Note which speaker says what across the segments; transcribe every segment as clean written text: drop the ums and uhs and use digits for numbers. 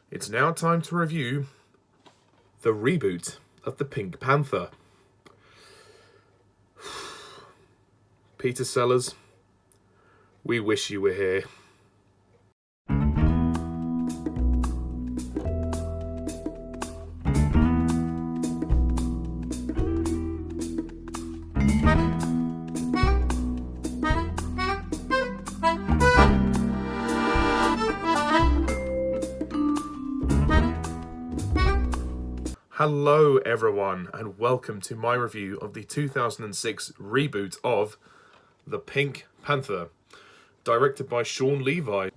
Speaker 1: It's now time to review the reboot of the Pink Panther. Peter Sellers, we wish you were here. Hello everyone, and welcome to my review of the 2006 reboot of The Pink Panther, directed by Shawn Levy.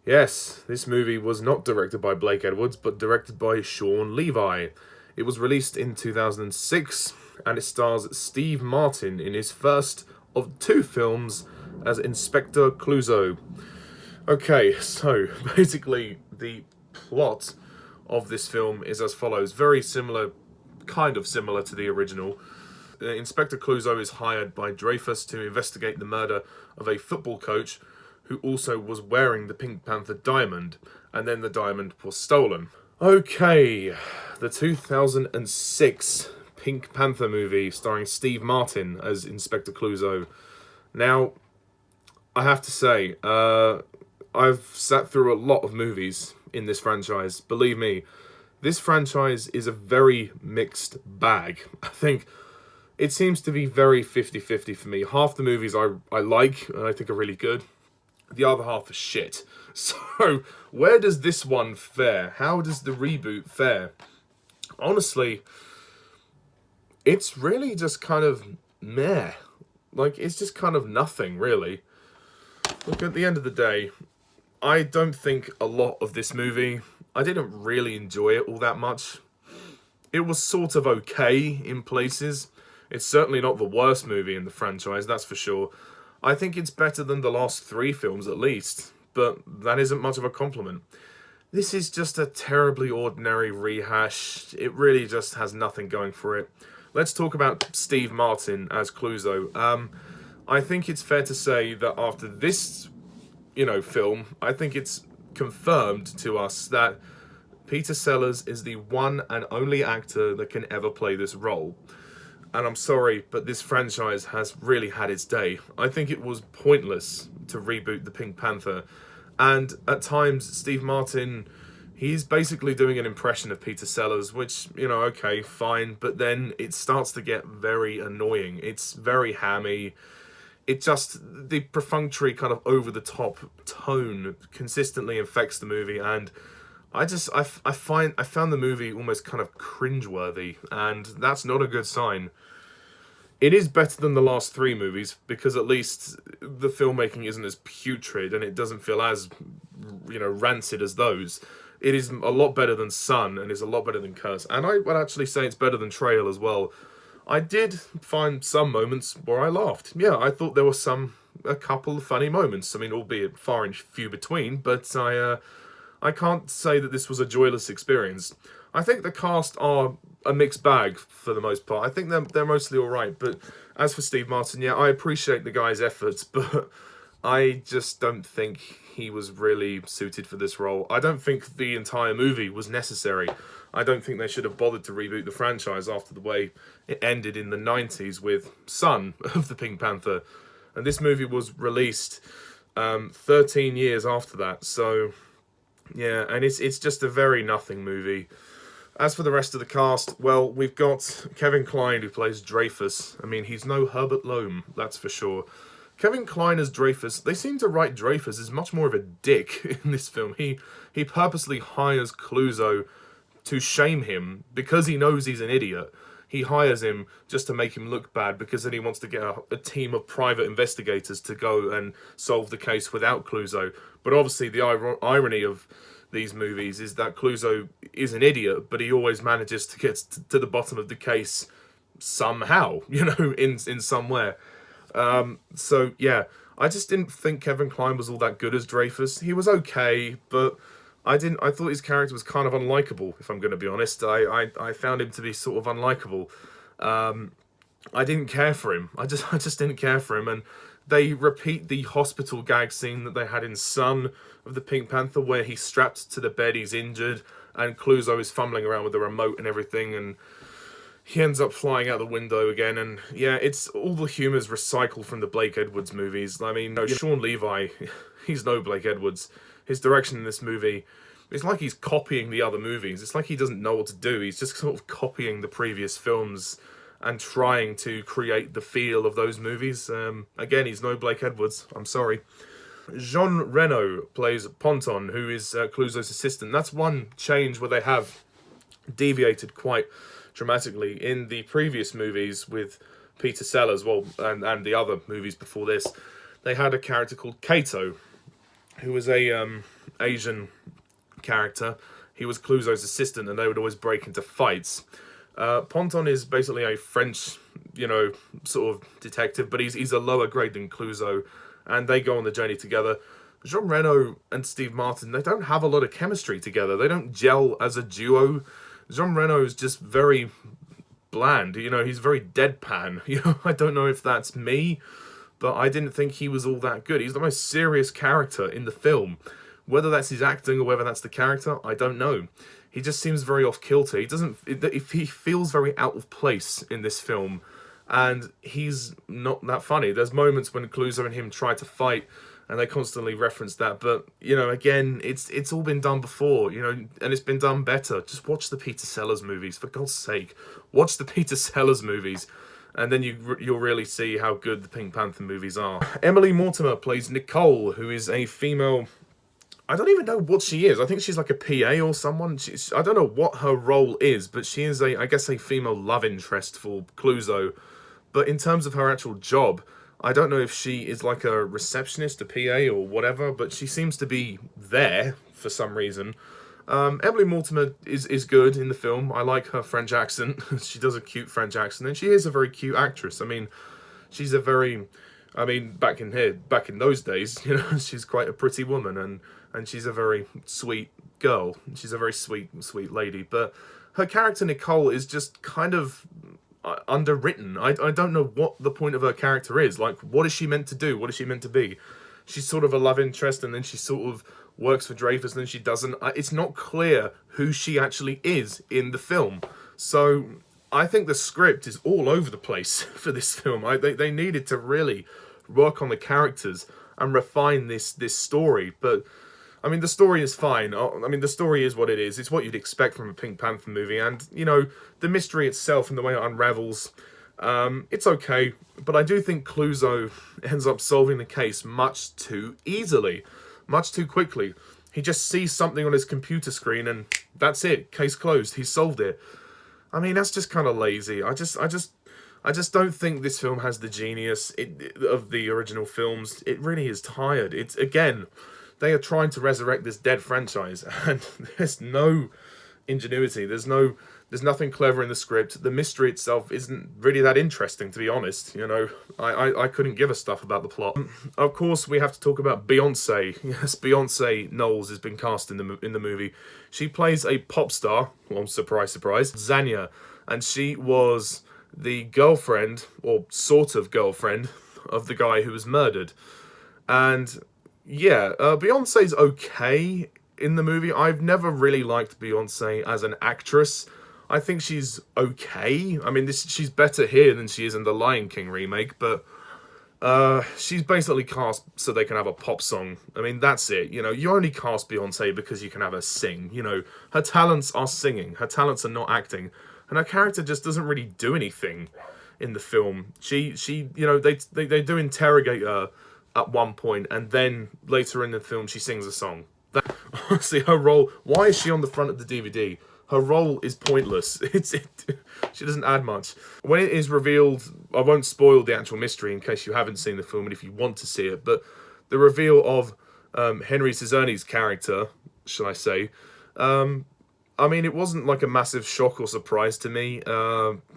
Speaker 1: Yes, this movie was not directed by Blake Edwards, but directed by Shawn Levy. It was released in 2006, and it stars Steve Martin in his first of two films as Inspector Clouseau. Okay, so basically the plot of this film is as follows. Very similar, kind of similar to the original. Inspector Clouseau is hired by Dreyfus to investigate the murder of a football coach who also was wearing the Pink Panther diamond, and then the diamond was stolen. Okay, the 2006 Pink Panther movie starring Steve Martin as Inspector Clouseau. Now, I have to say, I've sat through a lot of movies in this franchise. Believe me, this franchise is a very mixed bag. I think it seems to be very 50-50 for me. Half the movies I like and I think are really good. The other half are shit. So, where does this one fare? How does the reboot fare? Honestly, it's really just kind of meh. Like, it's just kind of nothing, really. Look, at the end of the day, I don't think a lot of this movie, I didn't really enjoy it all that much. It was sort of okay in places. It's certainly not the worst movie in the franchise, that's for sure. I think it's better than the last three films at least, but that isn't much of a compliment. This is just a terribly ordinary rehash. It really just has nothing going for it. Let's talk about Steve Martin as Clouseau. I think it's fair to say that after this film, I think it's confirmed to us that Peter Sellers is the one and only actor that can ever play this role. And I'm sorry, but this franchise has really had its day. I think it was pointless to reboot the Pink Panther. And at times, Steve Martin, he's basically doing an impression of Peter Sellers, which, okay, fine. But then it starts to get very annoying. It's very hammy. It just, the perfunctory kind of over-the-top tone consistently infects the movie, and I found the movie almost kind of cringeworthy, and that's not a good sign. It is better than the last three movies, because at least the filmmaking isn't as putrid, and it doesn't feel as, rancid as those. It is a lot better than Sun, and is a lot better than Curse, and I would actually say it's better than Trail as well. I did find some moments where I laughed. Yeah, I thought there were a couple of funny moments. I mean, albeit far and few between, but I can't say that this was a joyless experience. I think the cast are a mixed bag for the most part. I think they're mostly all right. But as for Steve Martin, yeah, I appreciate the guy's efforts, but I just don't think he was really suited for this role. I don't think the entire movie was necessary. I don't think they should have bothered to reboot the franchise after the way it ended in the 90s with Son of the Pink Panther. And this movie was released 13 years after that. So, yeah, and it's just a very nothing movie. As for the rest of the cast, well, we've got Kevin Kline, who plays Dreyfus. I mean, he's no Herbert Lom, that's for sure. Kevin Kline as Dreyfus, they seem to write Dreyfus as much more of a dick in this film. He purposely hires Clouseau to shame him because he knows he's an idiot. He hires him just to make him look bad because then he wants to get a team of private investigators to go and solve the case without Clouseau. But obviously the irony of these movies is that Clouseau is an idiot, but he always manages to get to the bottom of the case somehow, in somewhere. So yeah, I just didn't think Kevin Kline was all that good as Dreyfus. He was okay, but I thought his character was kind of unlikable, if I'm going to be honest. I found him to be sort of unlikable. I didn't care for him. I just didn't care for him. And They repeat the hospital gag scene that they had in Son of the Pink Panther, where he's strapped to the bed, he's injured, and Clouseau is fumbling around with the remote and everything, and he ends up flying out the window again. And yeah, it's all the humour's recycled from the Blake Edwards movies. I mean, Shawn Levy, he's no Blake Edwards. His direction in this movie, it's like he's copying the other movies. It's like he doesn't know what to do. He's just sort of copying the previous films and trying to create the feel of those movies. Again, he's no Blake Edwards. I'm sorry. Jean Reno plays Ponton, who is Clouseau's assistant. That's one change where they have deviated quite dramatically. In the previous movies with Peter Sellers, well, and the other movies before this, they had a character called Kato, who was a Asian character. He was Clouseau's assistant, and they would always break into fights. Ponton is basically a French, sort of detective, but he's a lower grade than Clouseau, and they go on the journey together. Jean Reno and Steve Martin, they don't have a lot of chemistry together. They don't gel as a duo. Jean Reno is just very bland. He's very deadpan. I don't know if that's me, but I didn't think he was all that good. He's the most serious character in the film. Whether that's his acting or whether that's the character, I don't know. He just seems very off-kilter. He feels very out of place in this film, and he's not that funny. There's moments when Clouseau and him try to fight, and they constantly reference that. But, again, it's all been done before, and it's been done better. Just watch the Peter Sellers movies, for God's sake. Watch the Peter Sellers movies, and then you'll really see how good the Pink Panther movies are. Emily Mortimer plays Nicole, who is a female... I don't even know what she is. I think she's like a PA or someone. I don't know what her role is, but she is I guess a female love interest for Clouseau. But in terms of her actual job, I don't know if she is like a receptionist, a PA or whatever, but she seems to be there for some reason. Emily Mortimer is good in the film. I like her French accent. She does a cute French accent, and she is a very cute actress. I mean, she's a very... back in those days, she's quite a pretty woman, and she's a very sweet girl. She's a very sweet lady. But her character, Nicole, is just kind of underwritten. I don't know what the point of her character is. Like, what is she meant to do? What is she meant to be? She's sort of a love interest, and then she sort of works for Dreyfus, and then she doesn't. It's not clear who she actually is in the film. So I think the script is all over the place for this film. They needed to really work on the characters and refine this story. But the story is fine. The story is what it is. It's what you'd expect from a Pink Panther movie, and the mystery itself and the way it unravels, it's okay. But I do think Clouseau ends up solving the case much too easily, much too quickly. He just sees something on his computer screen, and that's it. Case closed. He solved it. That's just kind of lazy. I just don't think this film has the genius of the original films. It really is tired. It's, again, they are trying to resurrect this dead franchise, and there's no ingenuity. There's nothing clever in the script. The mystery itself isn't really that interesting, to be honest. I couldn't give a stuff about the plot. Of course, we have to talk about Beyonce. Yes, Beyonce Knowles has been cast in the movie. She plays a pop star. Well, surprise, surprise. Zanya, and she was the girlfriend, or sort of girlfriend, of the guy who was murdered. And yeah, Beyonce's okay in the movie. I've never really liked Beyonce as an actress. I think she's okay. She's better here than she is in the Lion King remake, but she's basically cast so they can have a pop song. That's it. You only cast Beyonce because you can have her sing. Her talents are singing. Her talents are not acting. And her character just doesn't really do anything in the film. She they do interrogate her at one point, and then later in the film she sings a song. Honestly, her role, why is she on the front of the DVD? Her role is pointless. She doesn't add much. When it is revealed, I won't spoil the actual mystery in case you haven't seen the film and if you want to see it, but the reveal of Henry Czerny's character, shall I say, it wasn't like a massive shock or surprise to me.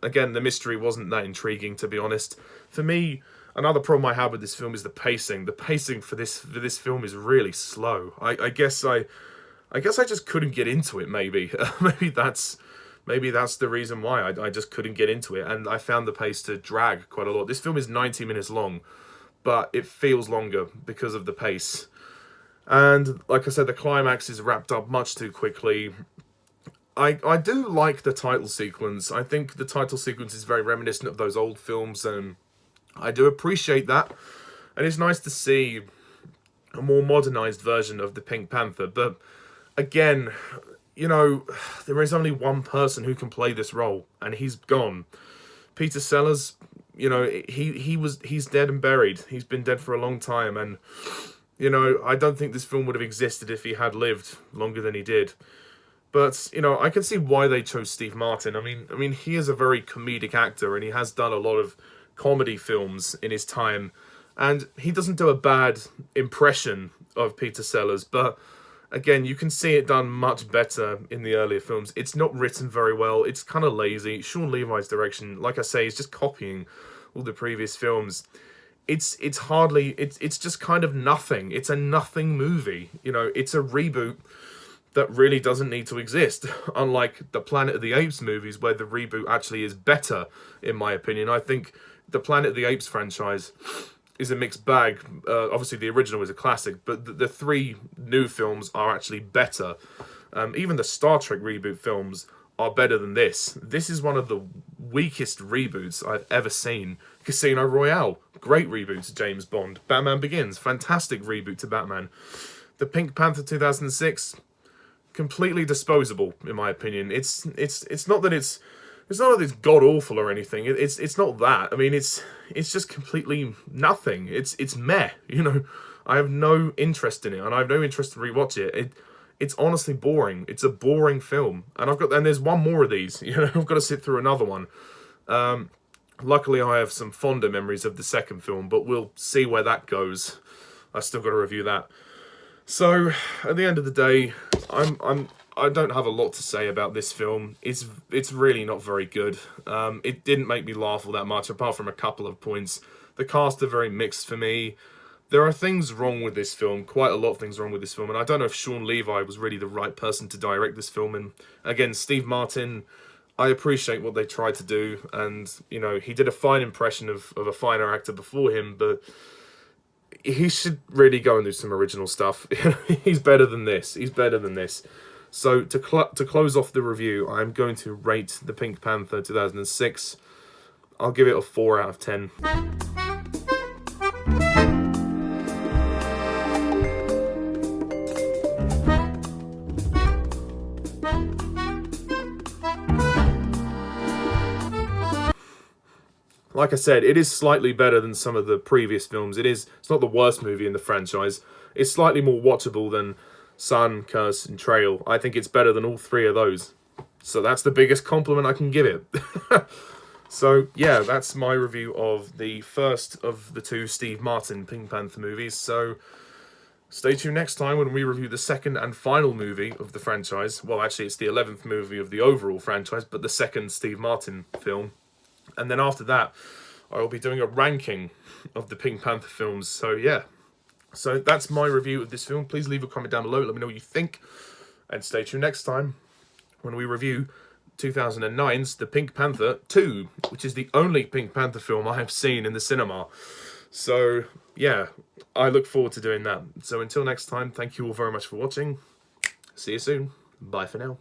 Speaker 1: Again, the mystery wasn't that intriguing, to be honest. For me, another problem I have with this film is the pacing. The pacing for this film is really slow. I guess I just couldn't get into it. Maybe that's the reason why I just couldn't get into it, and I found the pace to drag quite a lot. This film is 90 minutes long, but it feels longer because of the pace. And like I said, the climax is wrapped up much too quickly. I do like the title sequence. I think the title sequence is very reminiscent of those old films, and I do appreciate that. And it's nice to see a more modernized version of the Pink Panther. But again, you know, there is only one person who can play this role, and he's gone. Peter Sellers, you know, he's dead and buried. He's been dead for a long time, and you know, I don't think this film would have existed if he had lived longer than he did. But you know, I can see why they chose Steve Martin. I mean, he is a very comedic actor, and he has done a lot of comedy films in his time, and he doesn't do a bad impression of Peter Sellers. But again, you can see it done much better in the earlier films. It's not written very well. It's kind of lazy. Shawn Levi's direction, like I say, is just copying all the previous films. It's just kind of nothing. It's a nothing movie. You know, it's a reboot that really doesn't need to exist. Unlike the Planet of the Apes movies, where the reboot actually is better, in my opinion. I think the Planet of the Apes franchise is a mixed bag. Obviously, the original is a classic, but the three new films are actually better. Even the Star Trek reboot films are better than this. This is one of the weakest reboots I've ever seen. Casino Royale, great reboot to James Bond. Batman Begins, fantastic reboot to Batman. The Pink Panther 2006, completely disposable, in my opinion. It's not that it's not that it's god awful or anything. It's not that. I mean, it's just completely nothing. It's meh. You know, I have no interest in it, and I have no interest to rewatch it. It's honestly boring. It's a boring film, and there's one more of these. You know, I've got to sit through another one. Luckily, I have some fonder memories of the second film, but we'll see where that goes. I still got to review that. So, at the end of the day, I don't have a lot to say about this film. It's really not very good. It didn't make me laugh all that much, apart from a couple of points. The cast are very mixed for me. There are things wrong with this film, quite a lot of things wrong with this film, and I don't know if Shawn Levi was really the right person to direct this film. And again, Steve Martin, I appreciate what they tried to do, and you know, he did a fine impression of a finer actor before him, but he should really go and do some original stuff. He's better than this. He's better than this. So to close off the review, I'm going to rate the Pink Panther 2006. I'll give it a 4 out of 10. Like I said, it is slightly better than some of the previous films. It's not the worst movie in the franchise. It's slightly more watchable than Sun, Curse, and Trail. I think it's better than all three of those. So that's the biggest compliment I can give it. So, yeah, that's my review of the first of the two Steve Martin Pink Panther movies. So, stay tuned next time when we review the second and final movie of the franchise. Well, actually, it's the 11th movie of the overall franchise, but the second Steve Martin film. And then after that, I will be doing a ranking of the Pink Panther films. So, yeah. So, that's my review of this film. Please leave a comment down below. Let me know what you think. And stay tuned next time when we review 2009's The Pink Panther 2, which is the only Pink Panther film I have seen in the cinema. So, yeah, I look forward to doing that. So, until next time, thank you all very much for watching. See you soon. Bye for now.